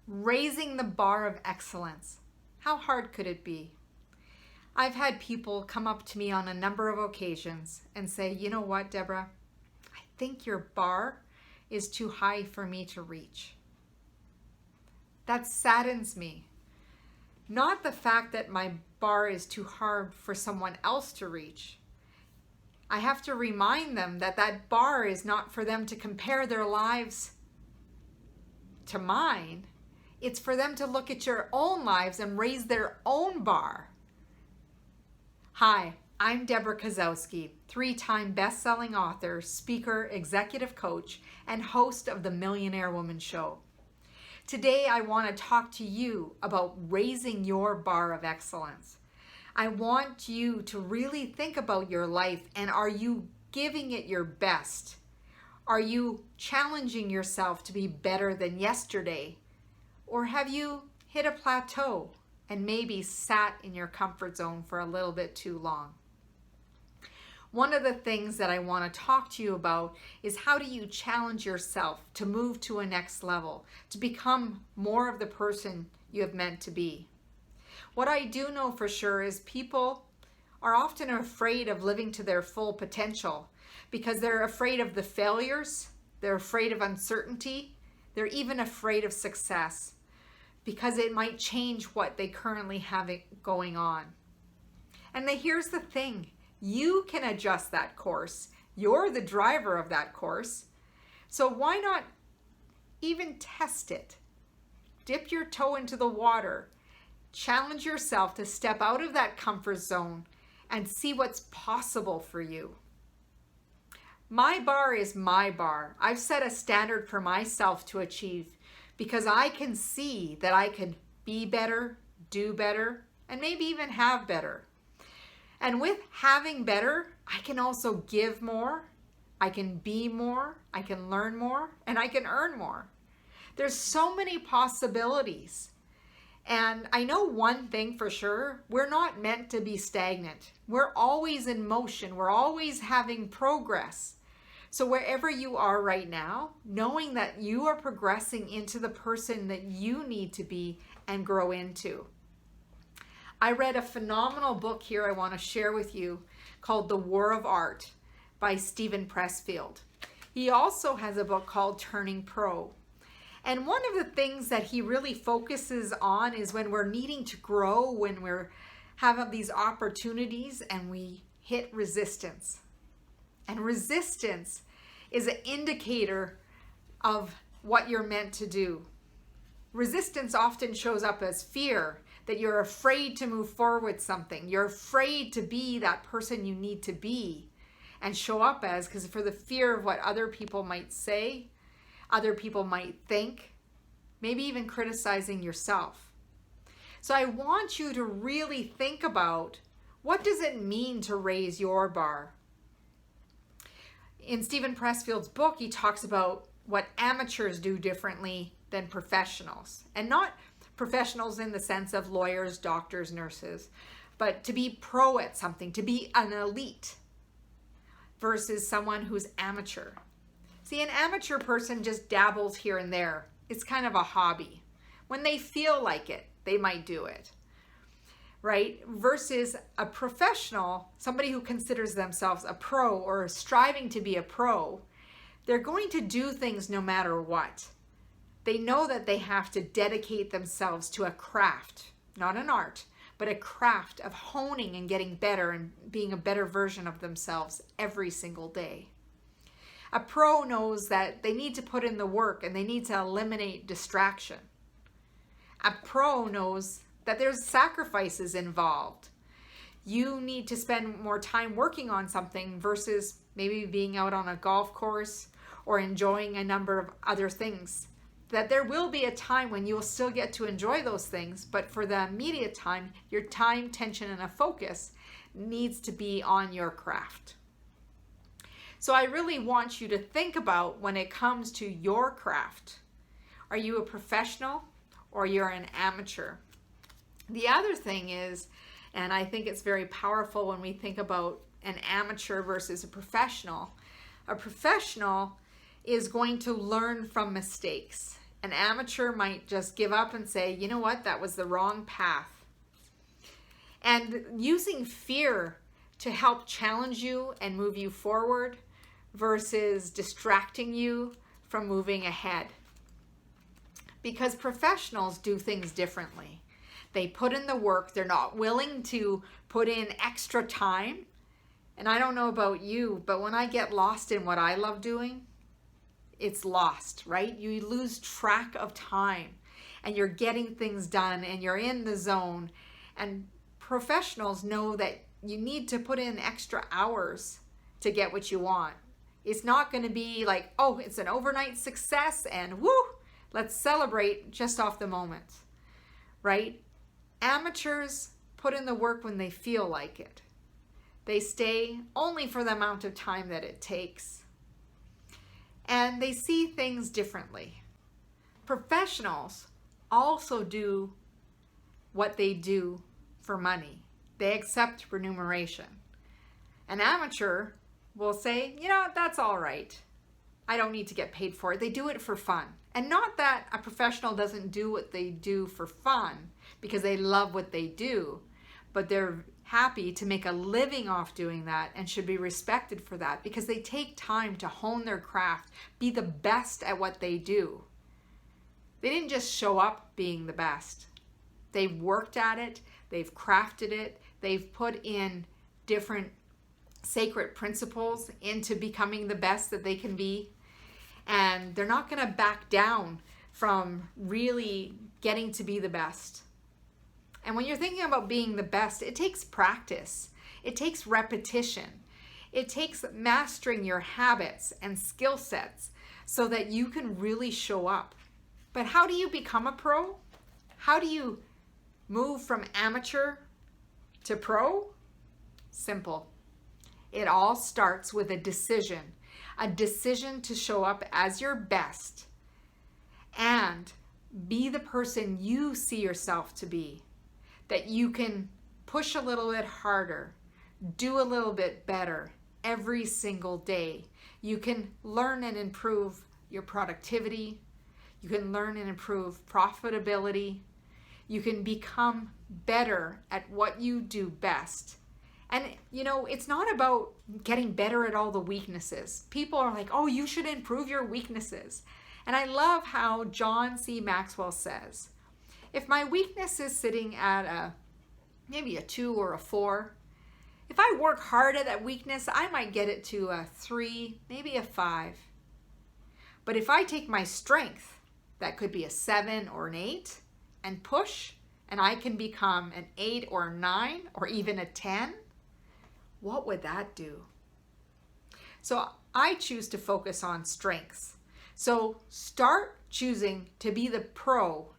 Raising the bar of excellence. How hard could it be? I've had people come up to me on a number of occasions and say, you know what, Debra, I think your bar is too high for me to reach. That saddens me. Not the fact that my bar is too hard for someone else to reach. I have to remind them that that bar is not for them to compare their lives to mine. It's for them to look at your own lives and raise their own bar. Hi, I'm Debra Kasowski, 3-time best-selling author, speaker, executive coach, and host of the Millionaire Woman Show. Today, I want to talk to you about raising your bar of excellence. I want you to really think about your life, and are you giving it your best? Are you challenging yourself to be better than yesterday? Or have you hit a plateau and maybe sat in your comfort zone for a little bit too long? One of the things that I want to talk to you about is how do you challenge yourself to move to a next level, to become more of the person you have meant to be. What I do know for sure is people are often afraid of living to their full potential because they're afraid of the failures, they're afraid of uncertainty, they're even afraid of success because it might change what they currently have going on. And here's the thing, you can adjust that course. You're the driver of that course. So why not even test it? Dip your toe into the water. Challenge yourself to step out of that comfort zone and see what's possible for you. My bar is my bar. I've set a standard for myself to achieve because I can see that I can be better, do better, and maybe even have better. And with having better, I can also give more, I can be more, I can learn more, and I can earn more. There's so many possibilities. And I know one thing for sure, we're not meant to be stagnant. We're always in motion. We're always having progress. So wherever you are right now, knowing that you are progressing into the person that you need to be and grow into. I read a phenomenal book here I want to share with you called The War of Art by Steven Pressfield. He also has a book called Turning Pro. And one of the things that he really focuses on is when we're needing to grow, when we're having these opportunities and we hit resistance. And resistance is an indicator of what you're meant to do. Resistance often shows up as fear, that you're afraid to move forward with something. You're afraid to be that person you need to be and show up as, because for the fear of what other people might say, other people might think, maybe even criticizing yourself. So I want you to really think about, what does it mean to raise your bar? In Steven Pressfield's book, he talks about what amateurs do differently than professionals. And not professionals in the sense of lawyers, doctors, nurses, but to be pro at something, to be an elite versus someone who's amateur. See, an amateur person just dabbles here and there. It's kind of a hobby. When they feel like it, they might do it, right? Versus a professional, somebody who considers themselves a pro or striving to be a pro, they're going to do things no matter what. They know that they have to dedicate themselves to a craft, not an art, but a craft of honing and getting better and being a better version of themselves every single day. A pro knows that they need to put in the work and they need to eliminate distraction. A pro knows that there's sacrifices involved. You need to spend more time working on something versus maybe being out on a golf course or enjoying a number of other things. That there will be a time when you'll still get to enjoy those things, but for the immediate time, your time, tension, and a focus needs to be on your craft. So I really want you to think about when it comes to your craft. Are you a professional or you're an amateur? The other thing is, and I think it's very powerful when we think about an amateur versus a professional is going to learn from mistakes. An amateur might just give up and say, you know what, that was the wrong path. And using fear to help challenge you and move you forward versus distracting you from moving ahead. Because professionals do things differently. They put in the work. They're not willing to put in extra time. And I don't know about you, but when I get lost in what I love doing, it's lost, right? You lose track of time and you're getting things done and you're in the zone. And professionals know that you need to put in extra hours to get what you want. It's not going to be like, oh, it's an overnight success and woo, let's celebrate just off the moment, right? Amateurs put in the work when they feel like it. They stay only for the amount of time that it takes. And they see things differently. Professionals also do what they do for money. They accept remuneration. An amateur will say, you know, that's all right. I don't need to get paid for it. They do it for fun. And not that a professional doesn't do what they do for fun because they love what they do, but they're happy to make a living off doing that and should be respected for that because they take time to hone their craft, be the best at what they do. They didn't just show up being the best. They've worked at it, they've crafted it, they've put in different sacred principles into becoming the best that they can be. And they're not going to back down from really getting to be the best. And when you're thinking about being the best, it takes practice. It takes repetition. It takes mastering your habits and skill sets so that you can really show up. But how do you become a pro? How do you move from amateur to pro? Simple. It all starts with a decision to show up as your best and be the person you see yourself to be. That you can push a little bit harder, do a little bit better every single day. You can learn and improve your productivity. You can learn and improve profitability. You can become better at what you do best. And you know, it's not about getting better at all the weaknesses. People are like, oh, you should improve your weaknesses. And I love how John C. Maxwell says, if my weakness is sitting at maybe a 2 or a 4, if I work hard at that weakness, I might get it to a 3, maybe a 5. But if I take my strength, that could be a 7 or an 8, and push, and I can become an 8 or a 9 or even a 10, what would that do? So I choose to focus on strengths. So start choosing to be the pro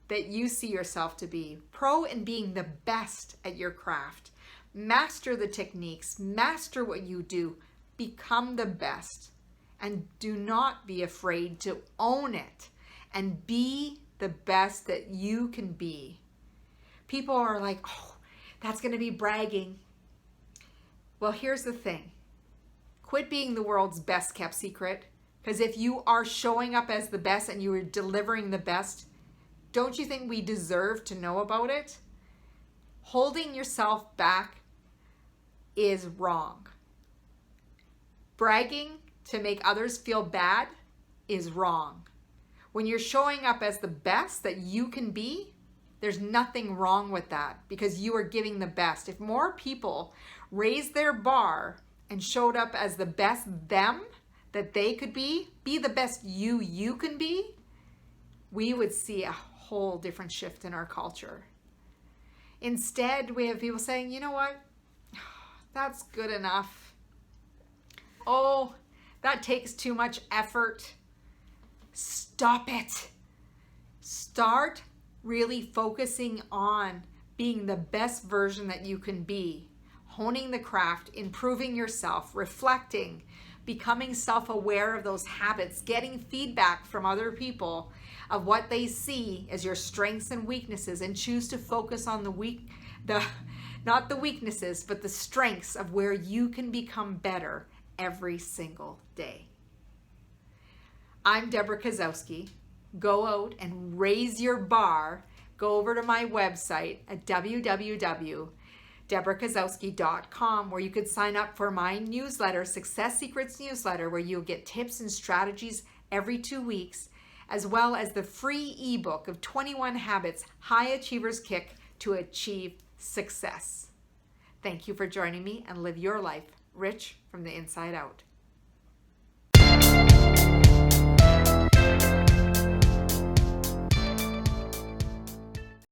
that you see yourself to be. Pro in being the best at your craft. Master the techniques. Master what you do. Become the best. And do not be afraid to own it. And be the best that you can be. People are like, oh, that's going to be bragging. Well, here's the thing. Quit being the world's best kept secret. Because if you are showing up as the best and you are delivering the best, don't you think we deserve to know about it? Holding yourself back is wrong. Bragging to make others feel bad is wrong. When you're showing up as the best that you can be, there's nothing wrong with that because you are giving the best. If more people raised their bar and showed up as the best them that they could be the best you can be, we would see a whole different shift in our culture. Instead, we have people saying, you know what? That's good enough. Oh, that takes too much effort. Stop it. Start really focusing on being the best version that you can be, honing the craft, improving yourself, reflecting, becoming self-aware of those habits, getting feedback from other people of what they see as your strengths and weaknesses, and choose to focus on not the weaknesses, but the strengths of where you can become better every single day. I'm Debra Kasowski. go out and raise your bar, go over to my website at www.debrakasowski.com, where you could sign up for my newsletter, Success Secrets newsletter, where you'll get tips and strategies every 2 weeks, as well as the free ebook of 21 Habits High Achievers Kick to Achieve Success. Thank you for joining me, and live your life rich from the inside out.